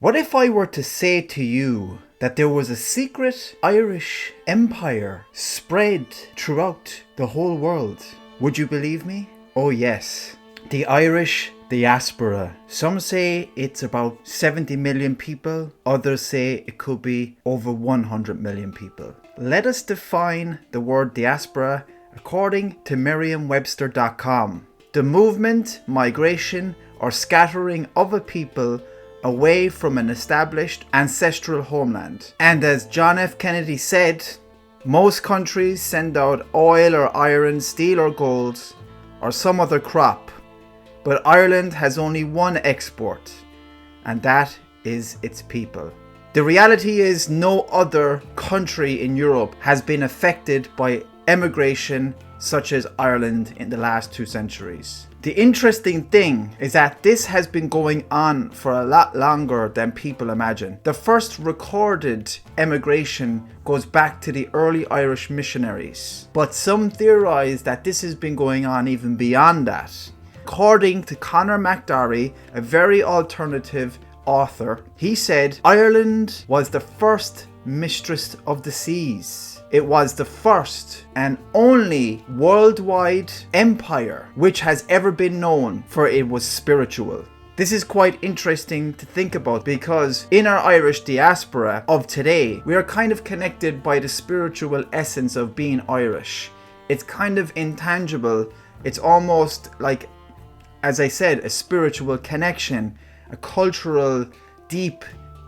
What if I were to say to you that there was a secret Irish empire spread throughout the whole world? Would you believe me? Oh yes, the Irish Diaspora. Some say it's about 70 million people, others say it could be over 100 million people. Let us define the word diaspora according to Merriam-Webster.com. The movement, migration, or scattering of a people away from an established ancestral homeland. And as John F. Kennedy said, most countries send out oil or iron, steel or gold, or some other crop, but Ireland has only one export, and that is its people. The reality is no other country in Europe has been affected by emigration such as Ireland in the last 2 centuries. The interesting thing is that this has been going on for a lot longer than people imagine. The first recorded emigration goes back to the early Irish missionaries, but some theorize that this has been going on even beyond that. According to Conor McDarry, a very alternative author, he said Ireland was the first mistress of the seas. It was the first and only worldwide empire which has ever been known, for it was spiritual. This is quite interesting to think about because in our Irish diaspora of today, we are kind of connected by the spiritual essence of being Irish. It's kind of intangible. It's almost like, as I said, a spiritual connection, a cultural, deep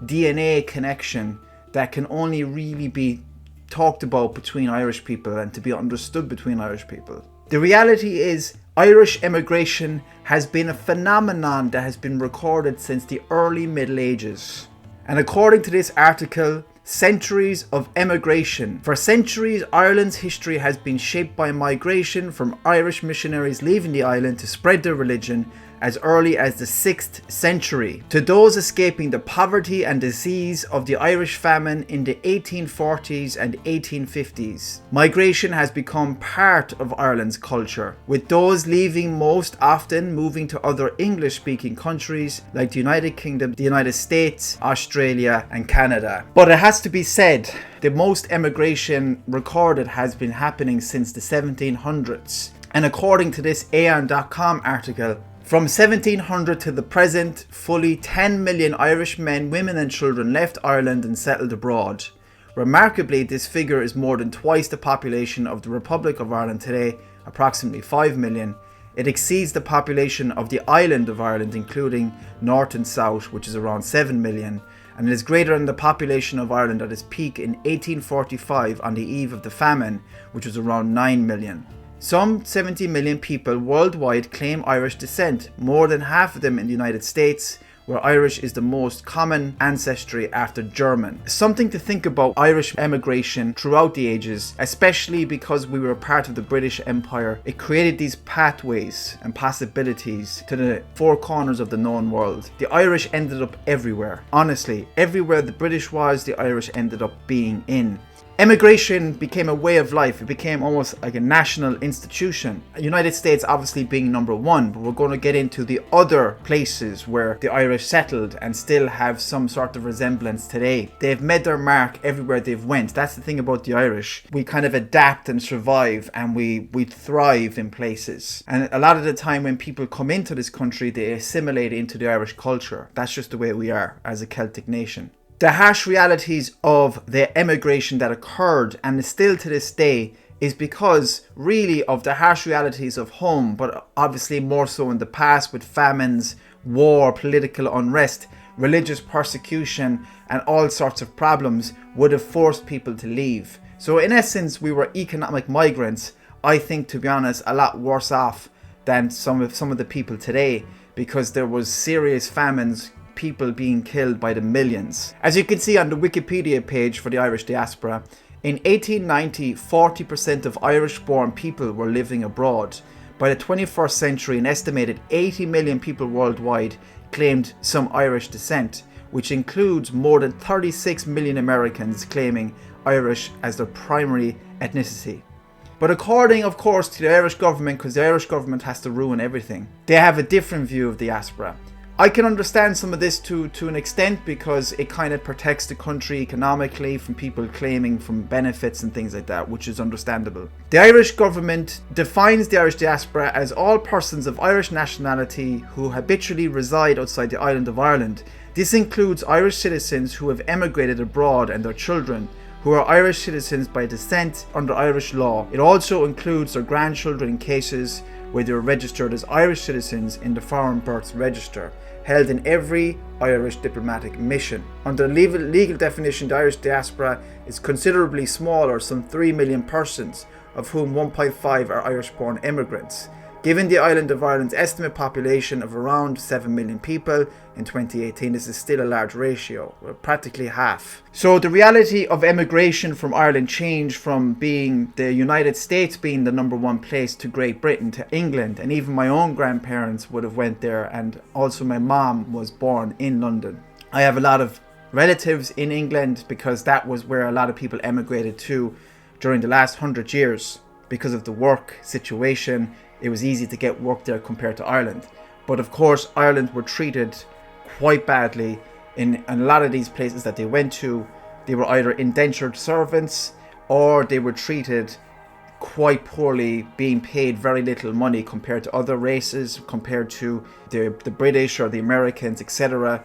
DNA connection that can only really be talked about between Irish people and to be understood between Irish people. The reality is Irish emigration has been a phenomenon that has been recorded since the early Middle Ages. And according to this article, centuries of emigration. For centuries, Ireland's history has been shaped by migration from Irish missionaries leaving the island to spread their religion as early as the 6th century. To those escaping the poverty and disease of the Irish famine in the 1840s and 1850s. Migration has become part of Ireland's culture, with those leaving most often moving to other English-speaking countries like the United Kingdom, the United States, Australia and Canada. But it has to be said, the most emigration recorded has been happening since the 1700s. And according to this Aeon.com article, from 1700 to the present, fully 10 million Irish men, women and children left Ireland and settled abroad. Remarkably, this figure is more than twice the population of the Republic of Ireland today, approximately 5 million. It exceeds the population of the island of Ireland, including North and South, which is around 7 million, and it is greater than the population of Ireland at its peak in 1845 on the eve of the famine, which was around 9 million. Some 70 million people worldwide claim Irish descent, more than half of them in the United States, where Irish is the most common ancestry after German. Something to think about Irish emigration throughout the ages, especially because we were part of the British Empire. It created these pathways and possibilities to the 4 corners of the known world. The Irish ended up everywhere. Honestly, everywhere the British was, the Irish ended up being in. Emigration became a way of life. It became almost like a national institution. The United States obviously being number 1, but we're going to get into the other places where the Irish settled and still have some sort of resemblance today. They've made their mark everywhere they've went. That's the thing about the Irish. We kind of adapt and survive, and we thrive in places. And a lot of the time when people come into this country, they assimilate into the Irish culture. That's just the way we are as a Celtic nation. The harsh realities of the emigration that occurred and is still to this day is because really of the harsh realities of home, but obviously more so in the past with famines, war, political unrest, religious persecution and all sorts of problems would have forced people to leave. So in essence, we were economic migrants. I think, to be honest, a lot worse off than some of the people today, because there was serious famines, people being killed by the millions. As you can see on the Wikipedia page for the Irish diaspora, in 1890, 40% of Irish-born people were living abroad. By the 21st century, an estimated 80 million people worldwide claimed some Irish descent, which includes more than 36 million Americans claiming Irish as their primary ethnicity. But according, of course, to the Irish government, because the Irish government has to ruin everything, they have a different view of the diaspora. I can understand some of this to an extent, because it kind of protects the country economically from people claiming from benefits and things like that, which is understandable. The Irish government defines the Irish diaspora as all persons of Irish nationality who habitually reside outside the island of Ireland. This includes Irish citizens who have emigrated abroad and their children, who are Irish citizens by descent under Irish law. It also includes their grandchildren in cases where they are registered as Irish citizens in the Foreign Births Register, held in every Irish diplomatic mission. Under the legal definition, the Irish diaspora is considerably smaller, some 3 million persons, of whom 1.5 are Irish-born immigrants. Given the island of Ireland's estimate population of around 7 million people in 2018, this is still a large ratio, practically half. So the reality of emigration from Ireland changed from being the United States being the number one place to Great Britain to England, and even my own grandparents would have went there, and also my mom was born in London. I have a lot of relatives in England because that was where a lot of people emigrated to during the last 100 years because of the work situation. It was easy to get work there compared to Ireland. But of course, Ireland were treated quite badly in a lot of these places that they went to. They were either indentured servants, or they were treated quite poorly, being paid very little money compared to other races, compared to the British or the Americans, etc.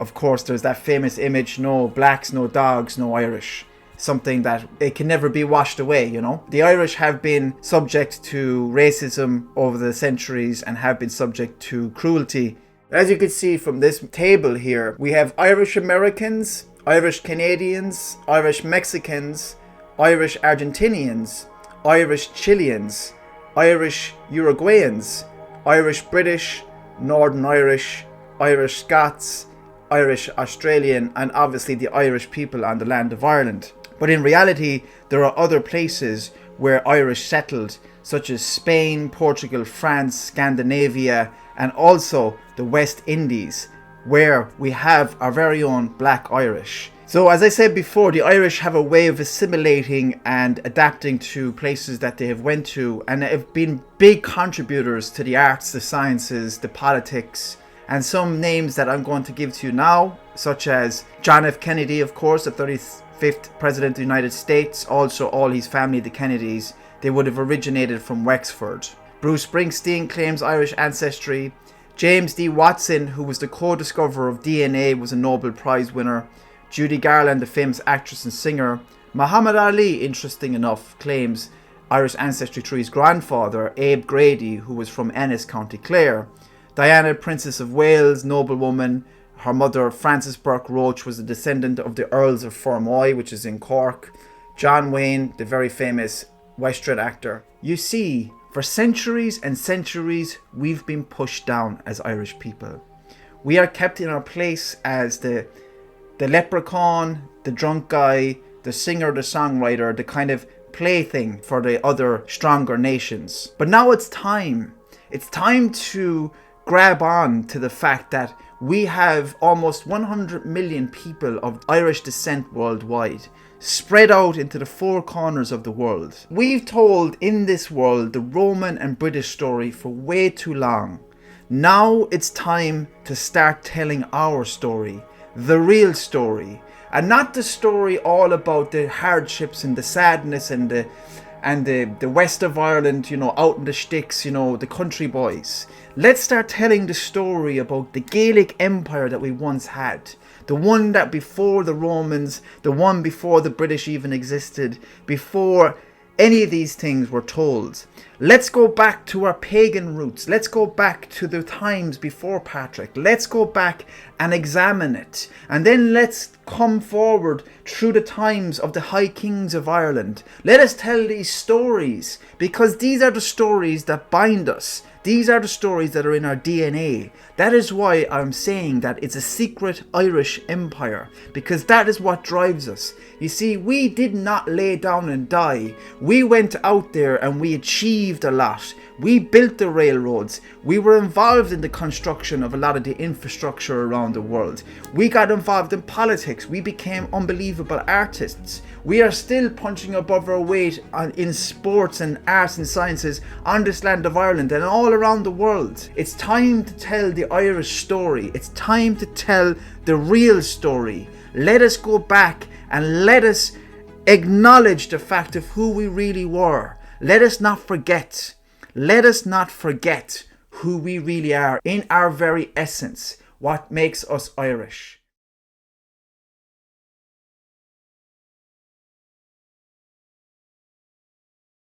Of course, there's that famous image, no blacks, no dogs, no Irish. Something that it can never be washed away, you know. The Irish have been subject to racism over the centuries and have been subject to cruelty. As you can see from this table here, we have Irish Americans, Irish Canadians, Irish Mexicans, Irish Argentinians, Irish Chileans, Irish Uruguayans, Irish British, Northern Irish, Irish Scots, Irish Australian, and obviously the Irish people on the land of Ireland. But in reality, there are other places where Irish settled, such as Spain, Portugal, France, Scandinavia, and also the West Indies, where we have our very own Black Irish. So as I said before, the Irish have a way of assimilating and adapting to places that they have went to, and have been big contributors to the arts, the sciences, the politics, and some names that I'm going to give to you now, such as John F. Kennedy, of course, the 35th President of the United States, also all his family, the Kennedys, they would have originated from Wexford. Bruce Springsteen claims Irish ancestry. James D. Watson, who was the co-discoverer of DNA, was a Nobel Prize winner. Judy Garland, the famous actress and singer. Muhammad Ali, interesting enough, claims Irish ancestry through his grandfather, Abe Grady, who was from Ennis, County Clare. Diana, Princess of Wales, noblewoman. Her mother, Frances Burke Roach, was a descendant of the Earls of Fermoy, which is in Cork. John Wayne, the very famous Western actor. You see, for centuries and centuries, we've been pushed down as Irish people. We are kept in our place as the leprechaun, the drunk guy, the singer, the songwriter, the kind of plaything for the other stronger nations. But now it's time. It's time to grab on to the fact that we have almost 100 million people of Irish descent worldwide, spread out into the four corners of the world. We've told in this world the Roman and British story for way too long. Now it's time to start telling our story, the real story, and not the story all about the hardships and the sadness and the west of Ireland, you know, out in the sticks, you know, the country boys. Let's start telling the story about the Gaelic Empire that we once had. The one that before the Romans, the one before the British even existed, before any of these things were told. Let's go back to our pagan roots. Let's go back to the times before Patrick. Let's go back and examine it. And then let's come forward through the times of the High Kings of Ireland. Let us tell these stories, because these are the stories that bind us. These are the stories that are in our DNA. That is why I'm saying that it's a secret Irish empire, because that is what drives us. You see, we did not lay down and die. We went out there and we achieved a lot. We built the railroads. We were involved in the construction of a lot of the infrastructure around the world. We got involved in politics. We became unbelievable artists. We are still punching above our weight in sports and arts and sciences on this land of Ireland, and all around the world. It's time to tell the Irish story. It's time to tell the real story. Let us go back and let us acknowledge the fact of who we really were. Let us not forget. Let us not forget who we really are in our very essence, what makes us Irish.